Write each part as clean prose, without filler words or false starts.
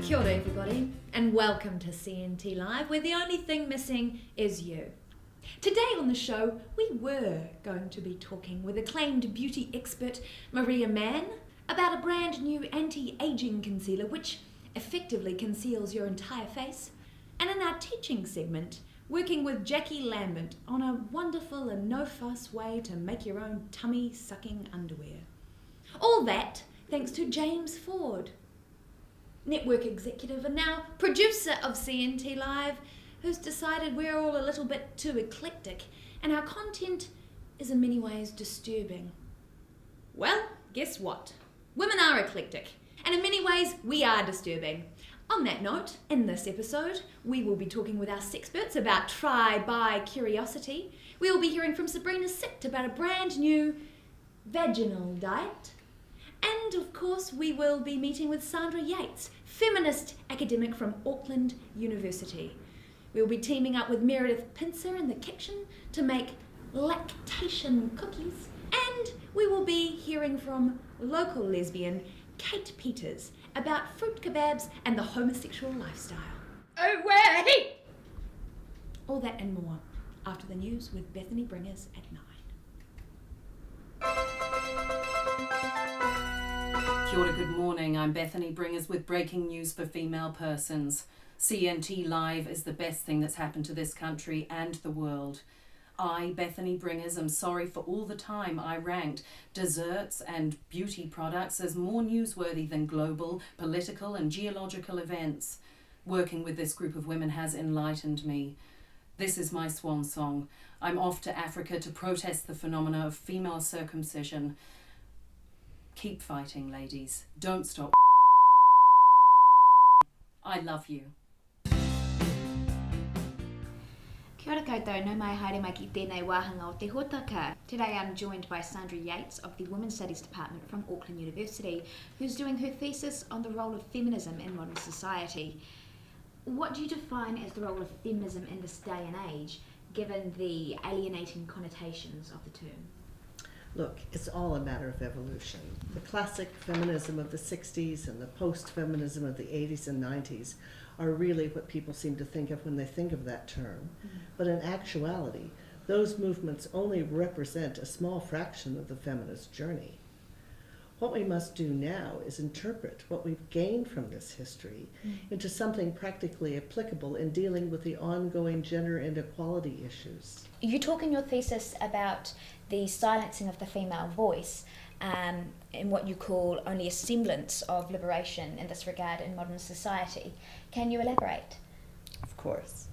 Kia ora everybody, and welcome to CNT Live, where the only thing missing is you. Today on the show, we were going to be talking with acclaimed beauty expert Maria Mann about a brand new anti-aging concealer which effectively conceals your entire face, and in our teaching segment, working with Jackie Lambert on a wonderful and no-fuss way to make your own tummy-sucking underwear. All that thanks to James Ford, network executive and now producer of CNT Live, who's decided we're all a little bit too eclectic and our content is in many ways disturbing. Well, guess what? Women are eclectic, and in many ways we are disturbing. On that note, in this episode, we will be talking with our sexperts about try-buy curiosity. We will be hearing from Sabrina Sitt about a brand new vaginal diet. And of course, we will be meeting with Sandra Yates, feminist academic from Auckland University. We'll be teaming up with Meredith Pincer in the kitchen to make lactation cookies. And we will be hearing from local lesbian Kate Peters about fruit kebabs and the homosexual lifestyle. Oh, wait! All that and more after the news with Bethany Bringers at 9. Kia ora, good morning. I'm Bethany Bringers with breaking news for female persons. CNT Live is the best thing that's happened to this country and the world. I, Bethany Bringers, am sorry for all the time I ranked desserts and beauty products as more newsworthy than global, political and geological events. Working with this group of women has enlightened me. This is my swan song. I'm off to Africa to protest the phenomena of female circumcision. Keep fighting, ladies. Don't stop. I love you. Kia ora koutou, no mai haere mai ki tēnei wāhanga o te hōtaka. Today I'm joined by Sandra Yates of the Women's Studies Department from Auckland University, who's doing her thesis on the role of feminism in modern society. What do you define as the role of feminism in this day and age, given the alienating connotations of the term? Look, it's all a matter of evolution. The classic feminism of the 60s and the post-feminism of the 80s and 90s are really what people seem to think of when they think of that term. Mm-hmm. But in actuality, those movements only represent a small fraction of the feminist journey. What we must do now is interpret what we've gained from this history into something practically applicable in dealing with the ongoing gender inequality issues. You talk in your thesis about the silencing of the female voice in what you call only a semblance of liberation in this regard in modern society. Can you elaborate? Of course.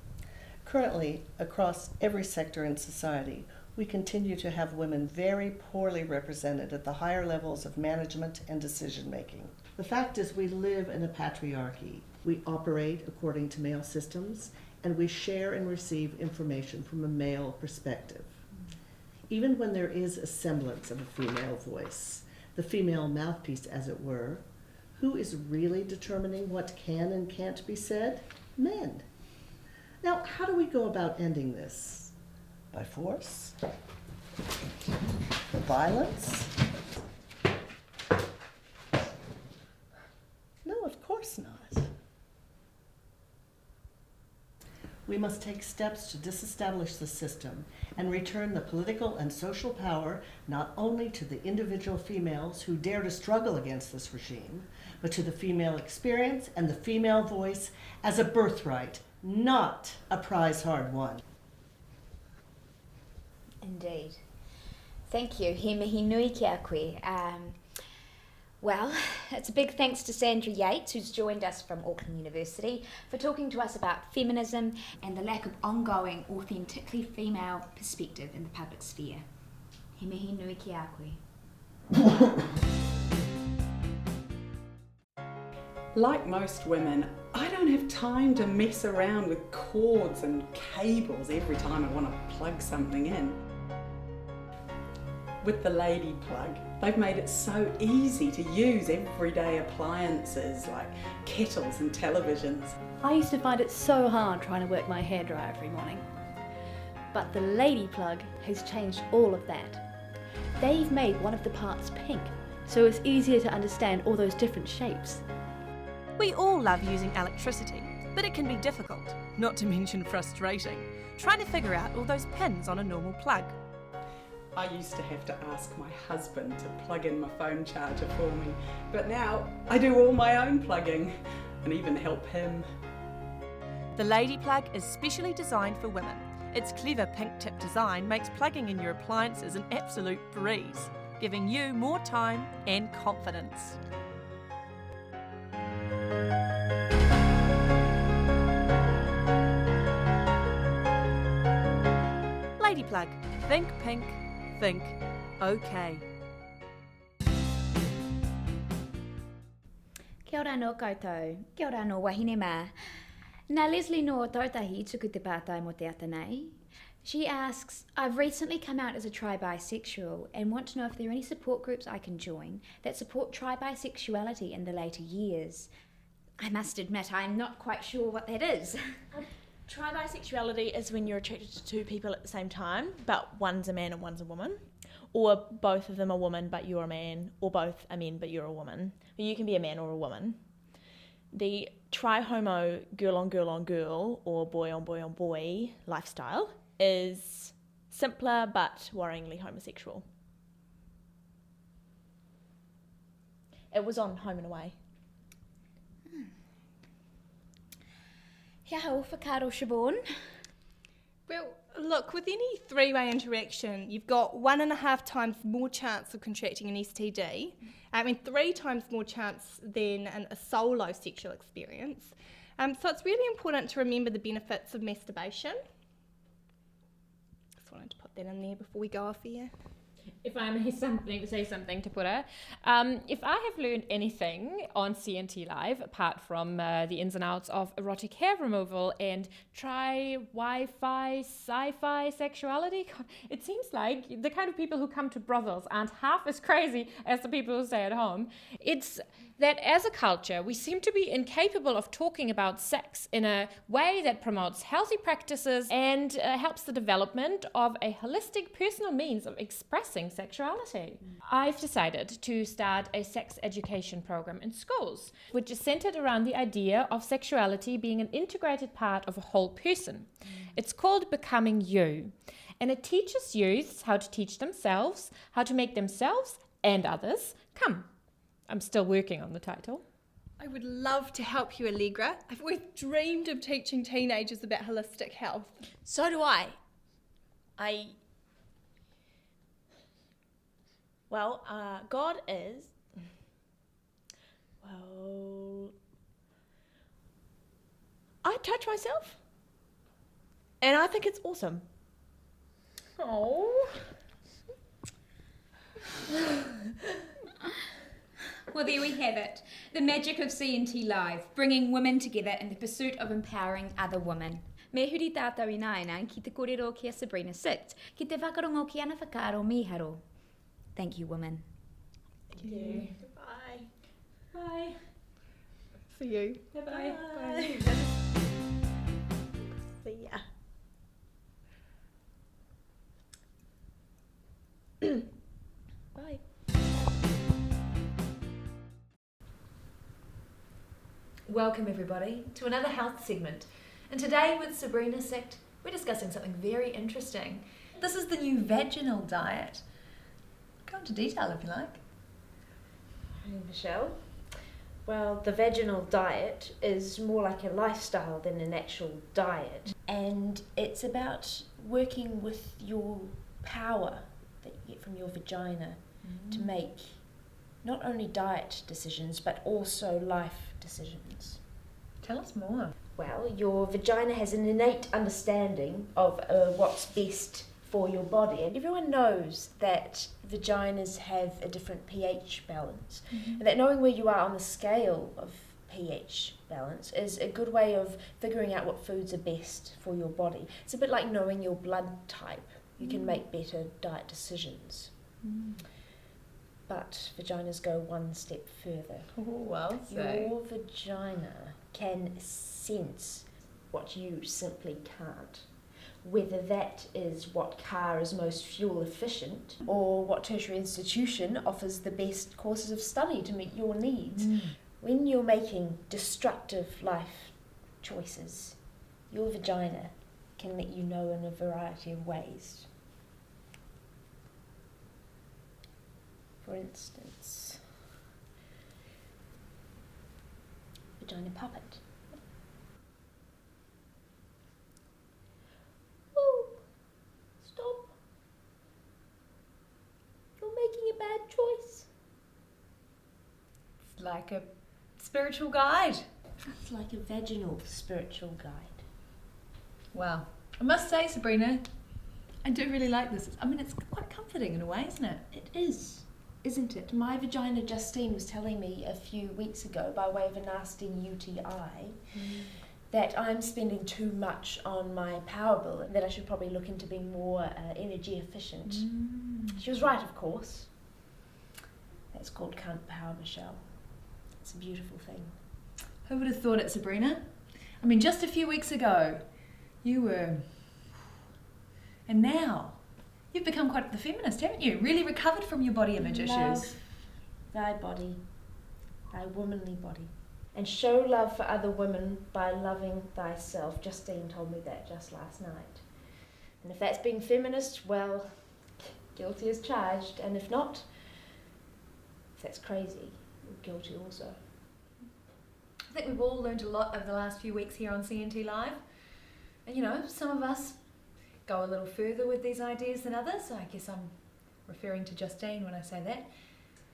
Currently, across every sector in society, we continue to have women very poorly represented at the higher levels of management and decision-making. The fact is we live in a patriarchy. We operate according to male systems, and we share and receive information from a male perspective. Even when there is a semblance of a female voice, the female mouthpiece as it were, who is really determining what can and can't be said? Men. Now, how do we go about ending this? By force? Violence? No, of course not. We must take steps to disestablish the system and return the political and social power not only to the individual females who dare to struggle against this regime, but to the female experience and the female voice as a birthright, not a prize hard won. Indeed. Thank you. He mihi nui ki a koe. Well, it's a big thanks to Sandra Yates, who's joined us from Auckland University, for talking to us about feminism and the lack of ongoing, authentically female perspective in the public sphere. He mihi nui ki a koe. Like most women, I don't have time to mess around with cords and cables every time I want to plug something in. With the Lady Plug, they've made it so easy to use everyday appliances like kettles and televisions. I used to find it so hard trying to work my hairdryer every morning. But the Lady Plug has changed all of that. They've made one of the parts pink, so it's easier to understand all those different shapes. We all love using electricity, but it can be difficult, not to mention frustrating, trying to figure out all those pins on a normal plug. I used to have to ask my husband to plug in my phone charger for me, but now I do all my own plugging and even help him. The Lady Plug is specially designed for women. Its clever pink tip design makes plugging in your appliances an absolute breeze, giving you more time and confidence. Lady Plug, think pink, think okay. Kia ora no koutou, kia ora no wahine mā. Nā Leslie no Tautahi tuku te pātai mo te ata nei. She asks, I've recently come out as a tri-bisexual and want to know if there are any support groups I can join that support tri-bisexuality in the later years. I must admit, I'm not quite sure what that is. Tri-bisexuality is when you're attracted to two people at the same time, but one's a man and one's a woman. Or both of them are women but you're a man, or both are men but you're a woman. But you can be a man or a woman. The tri-homo girl on girl or boy on boy lifestyle is simpler but worryingly homosexual. It was on Home and Away. Kia hau whakaro, Siobhan. Well, look, with any three-way interaction, you've got 1.5 times more chance of contracting an STD. 3 times more chance than a solo sexual experience. So it's really important to remember the benefits of masturbation. Just wanted to put that in there before we go off here. If I may say something to Pura, if I have learned anything on CNT Live, apart from the ins and outs of erotic hair removal and Wi-Fi, sci-fi sexuality, it seems like the kind of people who come to brothels aren't half as crazy as the people who stay at home. It's that as a culture, we seem to be incapable of talking about sex in a way that promotes healthy practices and helps the development of a holistic personal means of expressing sexuality. I've decided to start a sex education program in schools, which is centered around the idea of sexuality being an integrated part of a whole person. It's called Becoming You, and it teaches youths how to teach themselves, how to make themselves and others come. I'm still working on the title. I would love to help you, Allegra. I've always dreamed of teaching teenagers about holistic health. So do I. God is... Well... I touch myself. And I think it's awesome. Oh. Well, there we have it. The magic of CNT Live, bringing women together in the pursuit of empowering other women. Me huri tātou I naina ki te kōrero kia Sabrina Sit, ki te whakarongo ki ana whakaro miharo. Thank you, women. Thank you. Bye. Bye. For you. Bye-bye. Bye. See ya. Bye. Welcome everybody to another health segment. And today with Sabrina Sect, we're discussing something very interesting. This is the new vaginal diet. Go into detail if you like. Hey, Michelle. Well, the vaginal diet is more like a lifestyle than an actual diet. And it's about working with your power that you get from your vagina to make not only diet decisions, but also life decisions. Tell us more. Well, your vagina has an innate understanding of what's best for your body. And everyone knows that vaginas have a different pH balance. And that knowing where you are on the scale of pH balance is a good way of figuring out what foods are best for your body. It's a bit like knowing your blood type. You can make better diet decisions. But vaginas go one step further. Your vagina can sense what you simply can't. Whether that is what car is most fuel efficient or what tertiary institution offers the best courses of study to meet your needs. when you're making destructive life choices, your vagina can let you know in a variety of ways. For instance, vagina puppet. Oh, stop. You're making a bad choice. It's like a spiritual guide. It's like a vaginal spiritual guide. Wow. I must say, Sabrina, I do really like this. I mean, it's quite comforting in a way, isn't it? It is, isn't it? My vagina Justine was telling me a few weeks ago, by way of a nasty UTI, that I'm spending too much on my power bill and that I should probably look into being more energy efficient. She was right, of course. That's called Cunt Power, Michelle. It's a beautiful thing. Who would have thought it, Sabrina? I mean, just a few weeks ago, you were... And now, you've become quite the feminist, haven't you? Really recovered from your body image issues. Thy body, thy womanly body. And show love for other women by loving thyself. Justine told me that just last night. And if that's being feminist, well, guilty as charged. And if not, if that's crazy, guilty also. I think we've all learned a lot over the last few weeks here on CNT Live. And you know, some of us go a little further with these ideas than others. So I guess I'm referring to Justine when I say that.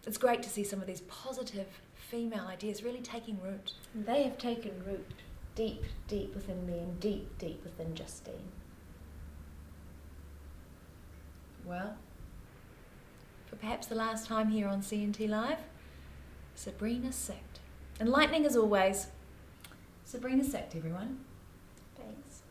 It's great to see some of these positive female ideas really taking root. And they have taken root deep, deep within me and deep, deep within Justine. Well, for perhaps the last time here on CNT Live, Sabrina Sect. Enlightening as always. Sabrina Sect, everyone. Thanks.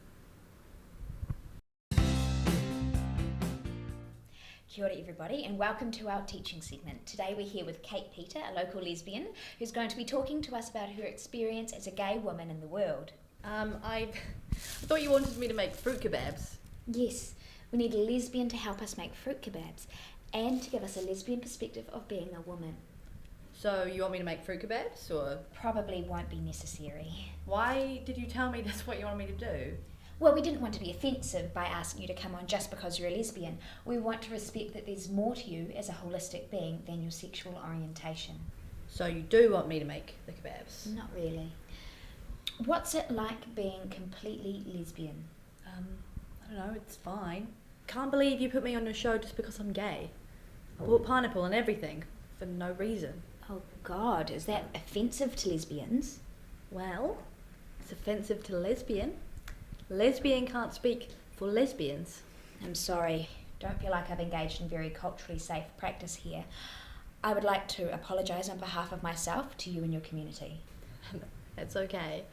Kia ora everybody and welcome to our teaching segment. Today we're here with Kate Peter, a local lesbian, who's going to be talking to us about her experience as a gay woman in the world. I thought you wanted me to make fruit kebabs. Yes, we need a lesbian to help us make fruit kebabs and to give us a lesbian perspective of being a woman. So you want me to make fruit kebabs, or? Probably won't be necessary. Why did you tell me that's what you want me to do? Well, we didn't want to be offensive by asking you to come on just because you're a lesbian. We want to respect that there's more to you as a holistic being than your sexual orientation. So you do want me to make the kebabs? Not really. What's it like being completely lesbian? I don't know, it's fine. Can't believe you put me on a show just because I'm gay. I bought pineapple and everything for no reason. Oh God, is that offensive to lesbians? Well, it's offensive to lesbian. Lesbian can't speak for lesbians. I'm sorry. Don't feel like I've engaged in very culturally safe practice here. I would like to apologise on behalf of myself to you and your community. It's okay,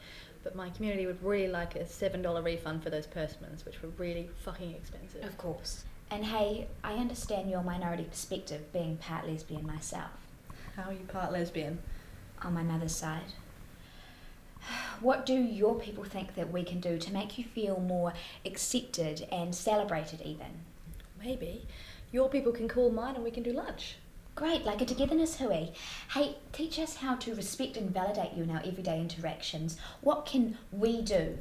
but my community would really like a $7 refund for those persimmons, which were really fucking expensive. Of course. And hey, I understand your minority perspective, being part lesbian myself. How are you part lesbian? On my mother's side. What do your people think that we can do to make you feel more accepted and celebrated even? Maybe. Your people can call mine and we can do lunch. Great, like a togetherness hui. Hey, teach us how to respect and validate you in our everyday interactions. What can we do?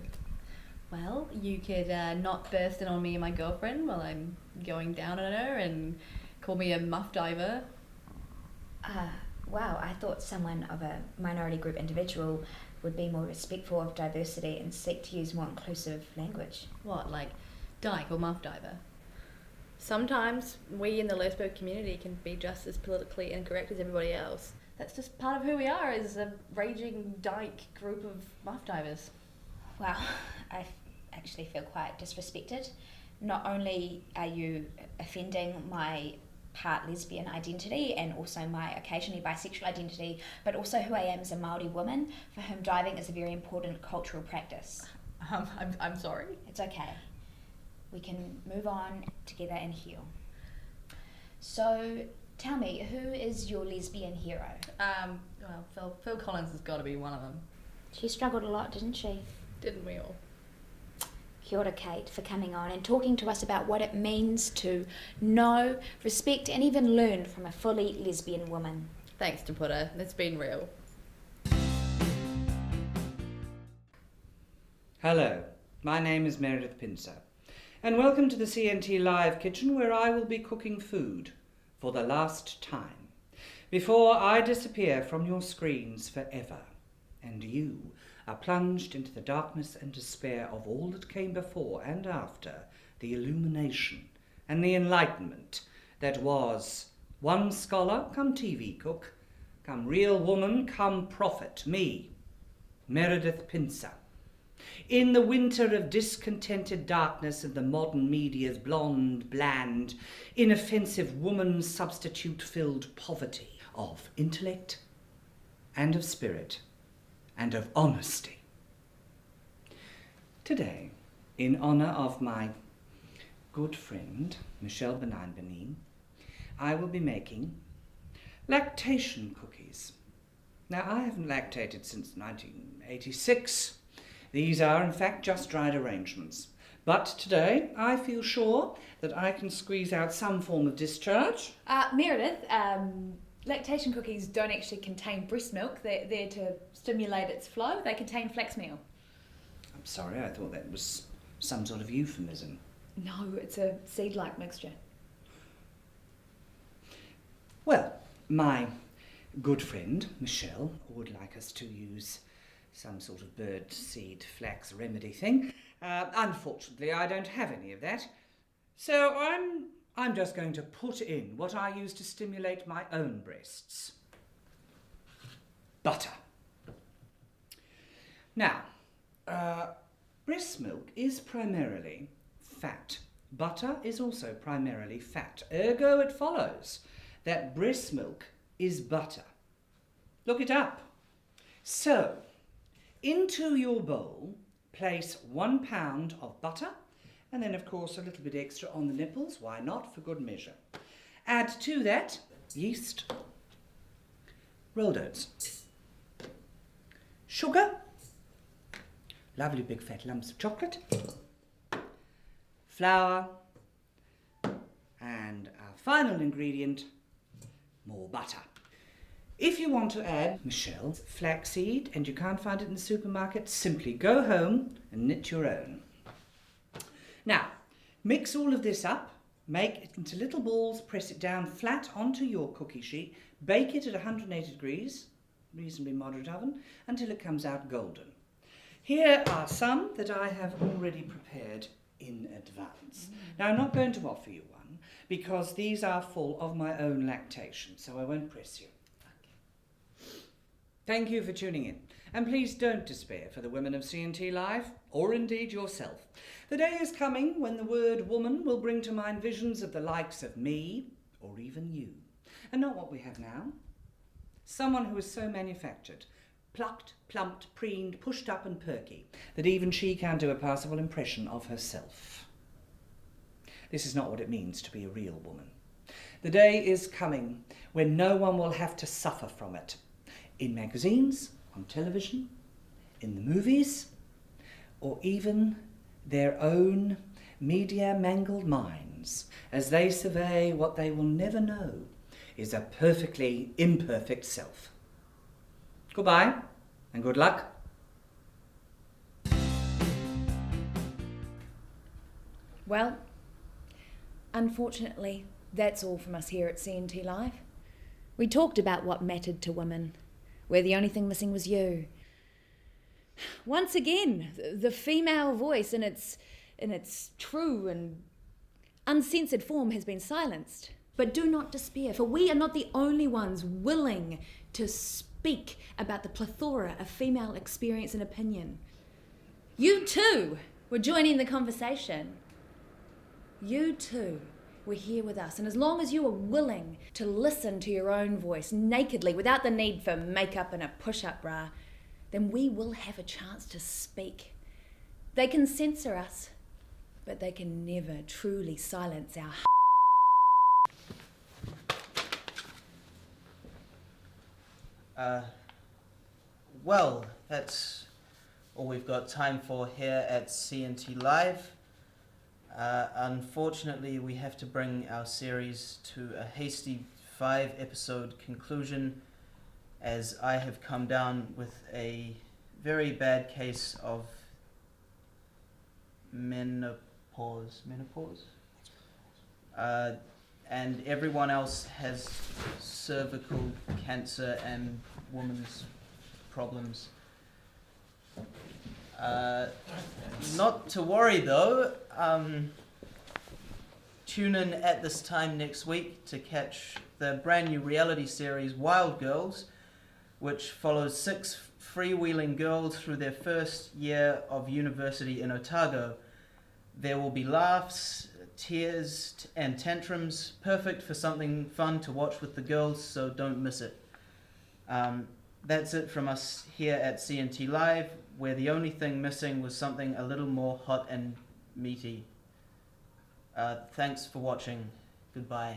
Well, you could not burst in on me and my girlfriend while I'm going down on her and call me a muff diver. Wow, I thought someone of a minority group individual would be more respectful of diversity and seek to use more inclusive language. What, like dyke or muff diver? Sometimes we in the lesbo community can be just as politically incorrect as everybody else. That's just part of who we are as a raging dyke group of muff divers. Wow, I actually feel quite disrespected. Not only are you offending my part lesbian identity and also my occasionally bisexual identity, but also who I am as a Māori woman for whom diving is a very important cultural practice. I'm sorry. It's okay. We can move on together and heal. So tell me, who is your lesbian hero? Well, Phil Collins has got to be one of them. She struggled a lot, didn't she? Didn't we all? Kia ora, Kate, for coming on and talking to us about what it means to know, respect and even learn from a fully lesbian woman. Thanks, Te Pura. It's been real. Hello, my name is Meredith Pincer, and welcome to the CNT Live kitchen, where I will be cooking food for the last time, before I disappear from your screens forever, and you are plunged into the darkness and despair of all that came before and after the illumination and the enlightenment that was one scholar, come TV cook, come real woman, come prophet, me, Meredith Pincer. In the winter of discontented darkness of the modern media's blonde, bland, inoffensive woman substitute-filled poverty of intellect and of spirit and of honesty. Today, in honour of my good friend, Michelle Benin, I will be making lactation cookies. Now, I haven't lactated since 1986. These are, in fact, just dried arrangements. But today, I feel sure that I can squeeze out some form of discharge. Meredith, lactation cookies don't actually contain breast milk. They're there to stimulate its flow. They contain flax meal. I'm sorry, I thought that was some sort of euphemism. No, it's a seed-like mixture. Well, my good friend, Michelle, would like us to use some sort of bird seed flax remedy thing. Unfortunately, I don't have any of that. So I'm just going to put in what I use to stimulate my own breasts. Butter. Now, breast milk is primarily fat. Butter is also primarily fat. Ergo, it follows that breast milk is butter. Look it up. So, into your bowl, place 1 pound of butter, and then, of course, a little bit extra on the nipples. Why not? For good measure. Add to that yeast, rolled oats, sugar, lovely big fat lumps of chocolate, flour, and our final ingredient, more butter. If you want to add, Michelle, flaxseed, and you can't find it in the supermarket, simply go home and knit your own. Now, mix all of this up, make it into little balls, press it down flat onto your cookie sheet, bake it at 180 degrees, reasonably moderate oven, until it comes out golden. Here are some that I have already prepared in advance. Now, I'm not going to offer you one, because these are full of my own lactation, so I won't press you. Thank you for tuning in, and please don't despair for the women of CNT Live, or indeed yourself. The day is coming when the word woman will bring to mind visions of the likes of me, or even you, and not what we have now. Someone who is so manufactured, plucked, plumped, preened, pushed up and perky, that even she can't do a passable impression of herself. This is not what it means to be a real woman. The day is coming when no one will have to suffer from it. In magazines, on television, in the movies, or even their own media-mangled minds, as they survey what they will never know is a perfectly imperfect self. Goodbye, and good luck. Well, unfortunately, that's all from us here at CNT Live. We talked about what mattered to women, where the only thing missing was you. Once again, the female voice in its true and uncensored form has been silenced. But do not despair, for we are not the only ones willing to speak about the plethora of female experience and opinion. You too were joining the conversation. You too were here with us, and as long as you are willing to listen to your own voice nakedly without the need for makeup and a push-up bra, then we will have a chance to speak. They can censor us, but they can never truly silence our Well, that's all we've got time for here at CNT Live. Unfortunately, we have to bring our series to a hasty 5-episode conclusion, as I have come down with a very bad case of menopause, and everyone else has cervical cancer and women's problems. Not to worry though. Tune in at this time next week to catch the brand new reality series Wild Girls, which follows 6 freewheeling girls through their first year of university in Otago. There will be laughs, tears, and tantrums, perfect for something fun to watch with the girls, so don't miss it. That's it from us here at CNT Live, where the only thing missing was something a little more hot and meaty. Thanks for watching. Goodbye.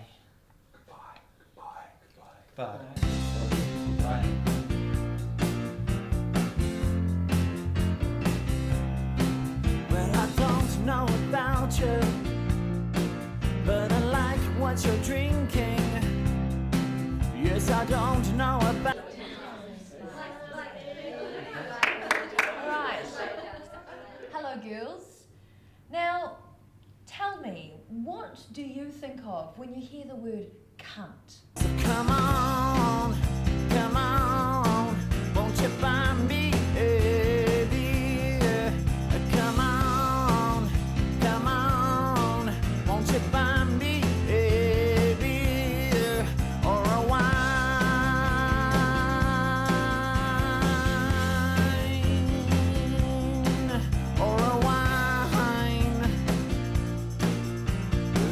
Bye. Bye. Well, I don't know about you, but I like what you're drinking. Yes, I don't know about. Alright. Hello, girls. Now, tell me, what do you think of when you hear the word cunt? So come on, won't you buy me a beer? Come on, won't you buy me a beer or a wine or a wine?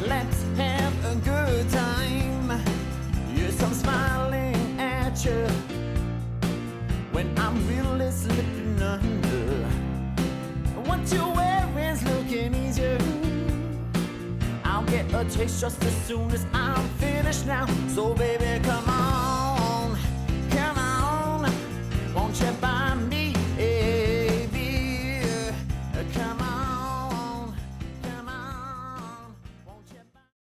Let's have a good time. Yes, I'm smiling at you when I'm really slipping under. What you're wearing's looking easier. I'll get a taste just as soon as I'm finished now. So baby, come on, won't you buy